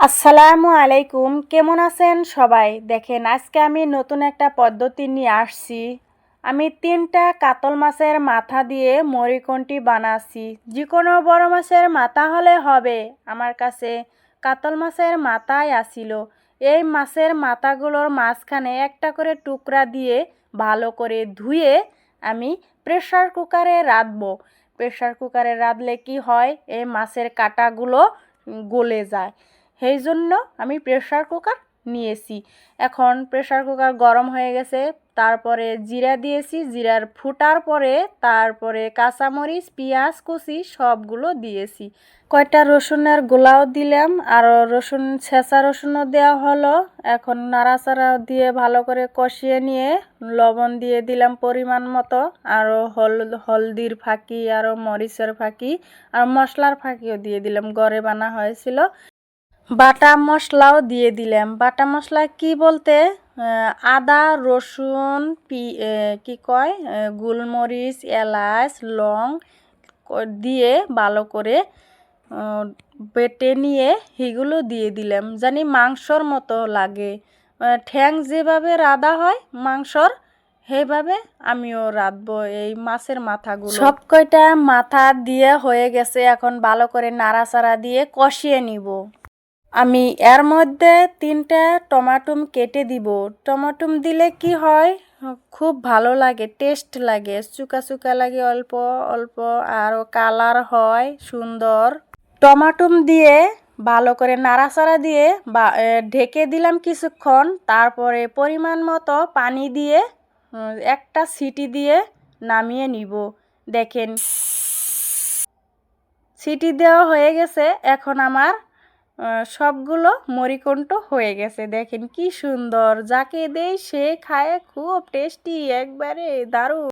আসসালামু আলাইকুম, কেমন আছেন সবাই? দেখেন আজকে আমি নতুন একটা পদ্ধতি নিয়ে আসছি। আমি 3টা কাতল মাছের মাথা দিয়ে মরিকন্টি বানাচ্ছি। যে কোনো বড় মাছের মাথা হলে হবে। আমার কাছে কাতল মাছের মাথাই আসিল। এই মাছের মাথাগুলোর মাঝখানে একটা করে টুকরা দিয়ে ভালো করে ধুয়ে আমি প্রেসার কুকারে রাঁধবো। প্রেসার কুকারে রাঁধলে কি হয়, এই মাছের কাঁটাগুলো গলে যায়। সেই জন্য আমি প্রেসার কুকার নিয়েছি। এখন প্রেসার কুকার গরম হয়ে গেছে, তারপরে জিরা দিয়েছি। জিরার ফুটার পরে তারপরে কাঁচামরিচ, পেঁয়াজ কুচি সবগুলো দিয়েছি। কয়টা রসুনের গোলাও দিলাম, আর রসুন ছেঁচা রসুনও দেওয়া হলো। এখন নাড়াচাড়া দিয়ে ভালো করে কষিয়ে নিয়ে লবণ দিয়ে দিলাম পরিমাণ মতো, আরও হলদির ফাঁকি, আরও মরিচের ফাঁকি, আর মশলার ফাঁকিও দিয়ে দিলাম, ঘরে বানা হয়েছিল। বাটা মশলাও দিয়ে দিলাম। বাটা মশলা কি বলতে আদা, রসুন, কি কয় গোলমরিচ, এলাচ, লং দিয়ে ভালো করে বেটে নিয়ে সেগুলো দিয়ে দিলাম, জানি মাংসর মতো লাগে। ঠ্যাং যেভাবে রাঁধা হয় মাংসর, সেইভাবে আমিও রাঁধবো এই মাছের মাথাগুলো। সব কয়টা মাথা দিয়ে হয়ে গেছে, এখন ভালো করে নাড়াচাড়া দিয়ে কষিয়ে নিব। আমি এর মধ্যে 3টা টমাটম কেটে দিব। টমাটম দিলে কি হয়, খুব ভালো লাগে, টেস্ট লাগে, চুকা চুকা লাগে অল্প অল্প, আরও কালার হয় সুন্দর। টমাটম দিয়ে ভালো করে নাড়াচাড়া দিয়ে ঢেকে দিলাম কিছুক্ষণ, তারপরে পরিমাণ মতো পানি দিয়ে একটা সিটি দিয়ে নামিয়ে নিব। দেখেন সিটি দেওয়া হয়ে গেছে, এখন আমার সবগুলো মরিকন্ঠ হয়ে গেছে। দেখেন কি সুন্দর, যাকে দেই সে খায়, খুব টেস্টি, একবারে দারুণ।